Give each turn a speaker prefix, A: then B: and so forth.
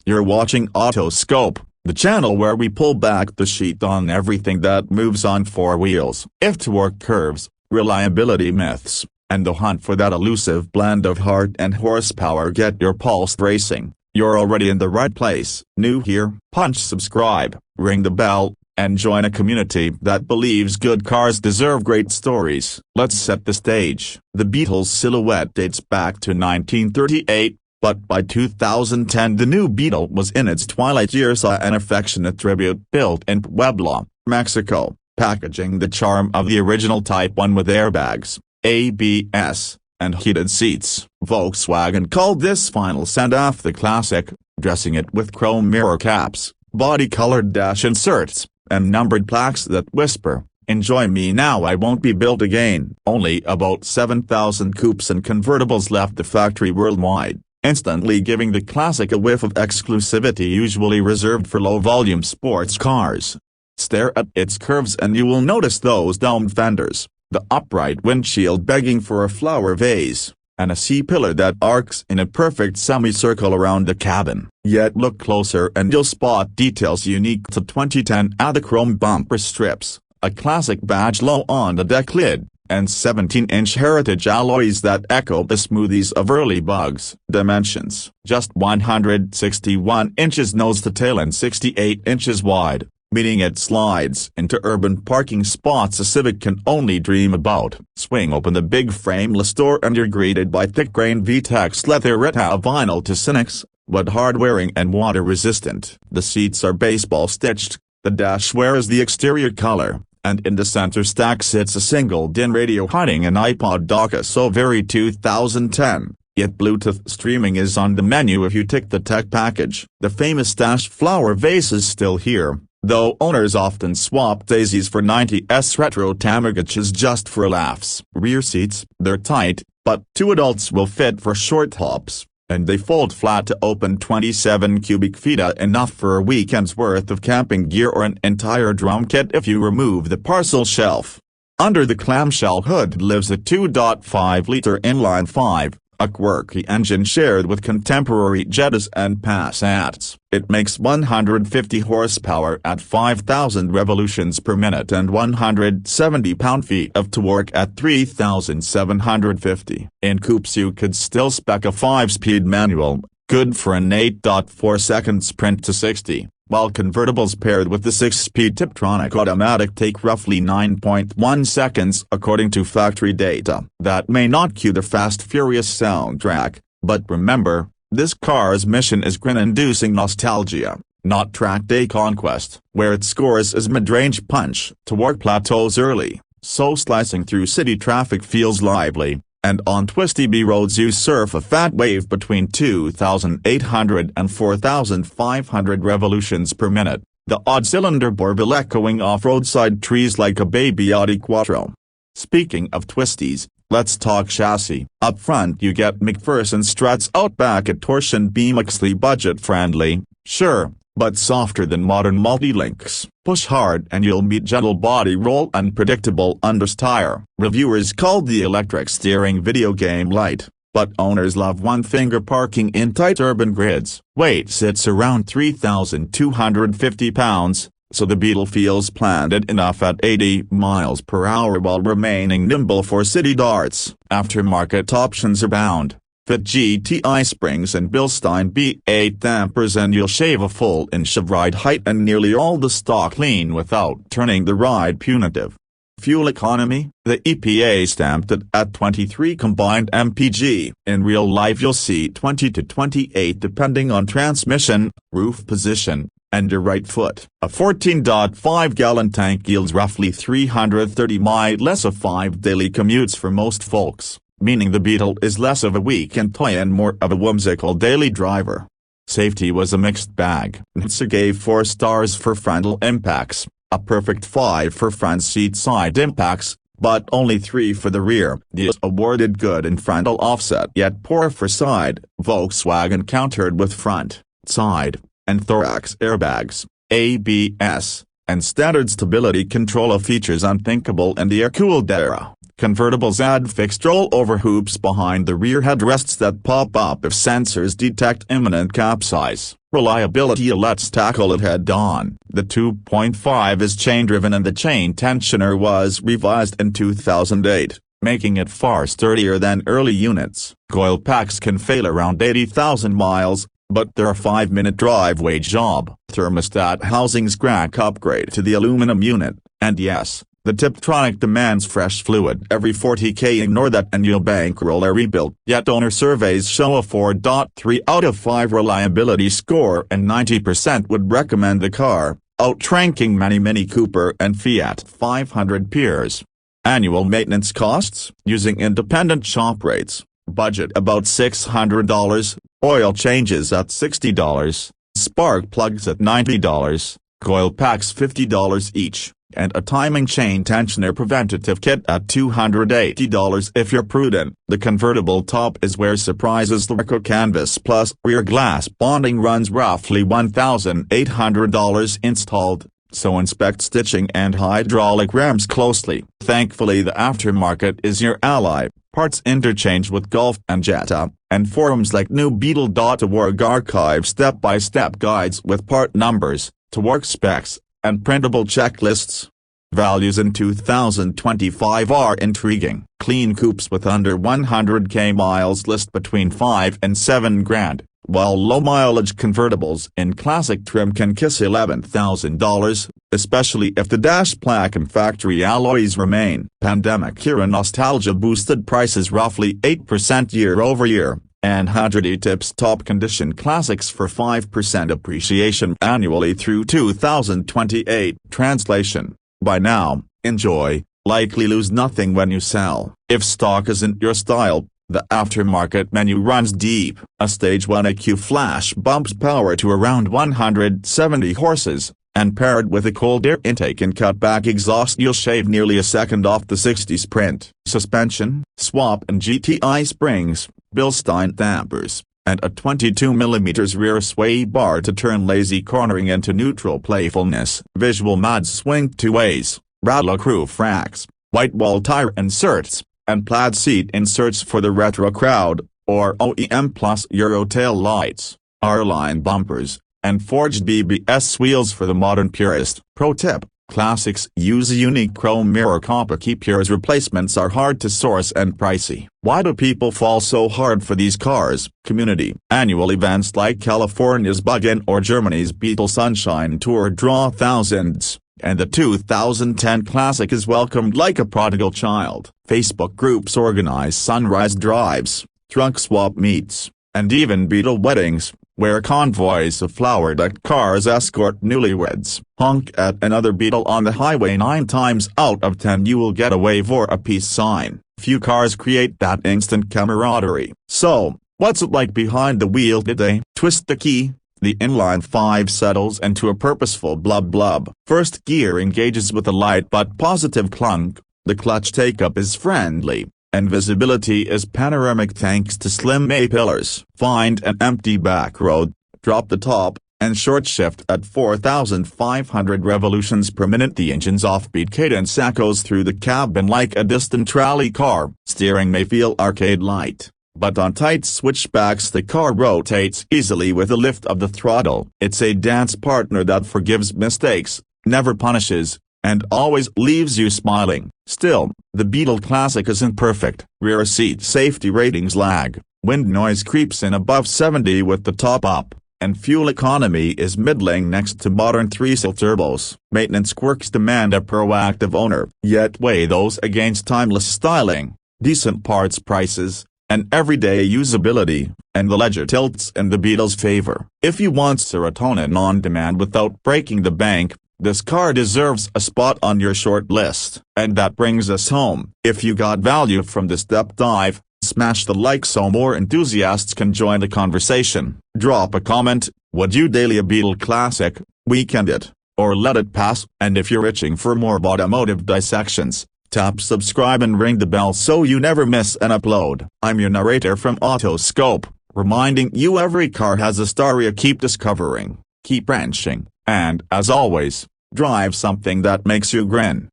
A: You're watching Autoscope, the channel where we pull back the sheet on everything that moves on four wheels. If torque curves, reliability myths, and the hunt for that elusive blend of heart and horsepower get your pulse racing, you're already in the right place. New here? Punch subscribe, ring the bell, and join a community that believes good cars deserve great stories. Let's set the stage. The Beetle's silhouette dates back to 1938, but by 2010 the new Beetle was in its twilight years. An affectionate tribute built in Puebla, Mexico, packaging the charm of the original Type 1 with airbags, ABS, and heated seats. Volkswagen called this final send-off the Classic, dressing it with chrome mirror caps, body-colored dash inserts, and numbered plaques that whisper, "Enjoy me now, I won't be built again." Only about 7,000 coupes and convertibles left the factory worldwide, instantly giving the Classic a whiff of exclusivity usually reserved for low-volume sports cars. Stare at its curves and you will notice those domed fenders, the upright windshield begging for a flower vase, and a C-pillar that arcs in a perfect semicircle around the cabin. Yet look closer and you'll spot details unique to 2010. The chrome bumper strips, a classic badge low on the deck lid, and 17-inch heritage alloys that echo the smoothies of early Bugs. Dimensions: just 161 inches nose to tail and 68 inches wide, meaning it slides into urban parking spots a Civic can only dream about. Swing open the big frameless door and you're greeted by thick-grained VTEX leather vinyl to cynics, but hard-wearing and water-resistant. The seats are baseball-stitched, the dash wears the exterior color, and in the center stack sits a single DIN radio hiding an iPod dock. So very 2010. Yet Bluetooth streaming is on the menu if you tick the tech package. The famous dash flower vase is still here, though owners often swap daisies for 90s retro Tamagotchis just for laughs. Rear seats, they're tight, but two adults will fit for short hops, and they fold flat to open 27 cubic feet, enough for a weekend's worth of camping gear or an entire drum kit if you remove the parcel shelf. Under the clamshell hood lives a 2.5-liter inline-5, a quirky engine shared with contemporary Jettas and Passats. It makes 150 horsepower at 5,000 revolutions per minute and 170 pound-feet of torque at 3,750. In coupes you could still spec a 5-speed manual, good for an 8.4-second sprint to 60, while convertibles paired with the 6-speed Tiptronic automatic take roughly 9.1 seconds according to factory data. That may not cue the Fast Furious soundtrack, but remember, this car's mission is grin-inducing nostalgia, not track day conquest. Where it scores is mid-range punch. Torque plateaus early, so slicing through city traffic feels lively, and on twisty B-roads you surf a fat wave between 2,800 and 4,500 revolutions per minute, the odd-cylinder bore echoing off roadside trees like a baby Audi Quattro. Speaking of twisties, let's talk chassis. Up front you get McPherson struts. Out back a torsion beam. Budget-friendly, sure, but softer than modern multi-links. Push hard and you'll meet gentle body roll and predictable understeer. Reviewers called the electric steering video game light, but owners love one-finger parking in tight urban grids. Weight sits around 3,250 pounds, so the Beetle feels planted enough at 80 miles per hour while remaining nimble for city darts. Aftermarket options abound. Fit GTI springs and Bilstein B8 dampers and you'll shave a full inch of ride height and nearly all the stock lean without turning the ride punitive. Fuel economy, the EPA stamped it at 23 combined mpg. In real life you'll see 20 to 28 depending on transmission, roof position, and your right foot. A 14.5-gallon tank yields roughly 330 miles, less of 5 daily commutes for most folks, meaning the Beetle is less of a weekend toy and more of a whimsical daily driver. Safety was a mixed bag. NHTSA gave 4 stars for frontal impacts, a perfect 5 for front seat side impacts, but only 3 for the rear. The awarded good in frontal offset yet poor for side. Volkswagen countered with front, side, and thorax airbags, ABS, and standard stability control, features unthinkable in the air-cooled era. Convertibles add fixed rollover hoops behind the rear headrests that pop up if sensors detect imminent capsize. Reliability. Let's tackle it head-on. The 2.5 is chain-driven and the chain tensioner was revised in 2008, making it far sturdier than early units. Coil packs can fail around 80,000 miles, but they're a 5-minute driveway job. Thermostat housings crack upgrade to the aluminum unit, and yes, the Tiptronic demands fresh fluid every 40k. Ignore that and you'll bankroll a rebuild. Yet owner surveys show a 4.3 out of 5 reliability score and 90% would recommend the car, outranking many Mini Cooper and Fiat 500 peers. Annual maintenance costs, using independent shop rates, budget about $600, oil changes at $60, spark plugs at $90, coil packs $50 each, and a timing chain tensioner preventative kit at $280 if you're prudent. The convertible top is where surprises. The Eco Canvas Plus rear glass bonding runs roughly $1,800 installed, so inspect stitching and hydraulic rams closely. Thankfully the aftermarket is your ally. Parts interchange with Golf and Jetta, and forums like newbeetle.org archive step-by-step guides with part numbers, torque specs, and printable checklists. Values in 2025 are intriguing. Clean coupes with under 100k miles list between 5 and 7 grand, while low-mileage convertibles in classic trim can kiss $11,000, especially if the dash black and factory alloys remain. Pandemic-era nostalgia boosted prices roughly 8% year-over-year, and 100 tips top condition classics for 5% appreciation annually through 2028. Translation: by now, enjoy, likely lose nothing when you sell. If stock isn't your style, the aftermarket menu runs deep. A Stage 1 EQ flash bumps power to around 170 horses, and paired with a cold air intake and cutback exhaust you'll shave nearly a second off the 60 Sprint. Suspension, swap and GTI springs, Bilstein dampers, and a 22mm rear sway bar to turn lazy cornering into neutral playfulness. Visual mods swing 2 ways, Radler roof racks, white wall tire inserts, and plaid seat inserts for the retro crowd, or OEM plus Euro tail lights, R-line bumpers, and forged BBS wheels for the modern purist. Pro tip: classics use a unique chrome mirror compa. Keep yours. Replacements are hard to source and pricey. Why do people fall so hard for these cars? Community. Annual events like California's Bug-In or Germany's Beetle Sunshine Tour draw thousands, and the 2010 Classic is welcomed like a prodigal child. Facebook groups organize sunrise drives, trunk swap meets, and even Beetle weddings, where convoys of flower-decked cars escort newlyweds. Honk at another Beetle on the highway 9 times out of 10 you will get a wave or a peace sign. Few cars create that instant camaraderie. So, what's it like behind the wheel? Did they twist the key? The inline 5 settles into a purposeful blub blub. First gear engages with a light but positive clunk, the clutch take-up is friendly, and visibility is panoramic thanks to slim A-pillars. Find an empty back road, drop the top, and short shift at 4,500 revolutions per minute. The engine's offbeat cadence echoes through the cabin like a distant rally car. Steering may feel arcade-light, but on tight switchbacks the car rotates easily with the lift of the throttle. It's a dance partner that forgives mistakes, never punishes, and always leaves you smiling. Still, the Beetle Classic isn't perfect. Rear seat safety ratings lag, wind noise creeps in above 70 with the top up, and fuel economy is middling next to modern 3-cylinder turbos. Maintenance quirks demand a proactive owner, yet weigh those against timeless styling, decent parts prices, and everyday usability, and the ledger tilts in the Beetle's favor. If you want serotonin on demand without breaking the bank, this car deserves a spot on your short list. And that brings us home. If you got value from this deep dive, smash the like so more enthusiasts can join the conversation. Drop a comment: would you daily a Beetle Classic, weekend it, or let it pass? And if you're itching for more automotive dissections, tap subscribe and ring the bell so you never miss an upload. I'm your narrator from Autoscope, reminding you every car has a story. Keep discovering, keep wrenching, and as always, drive something that makes you grin.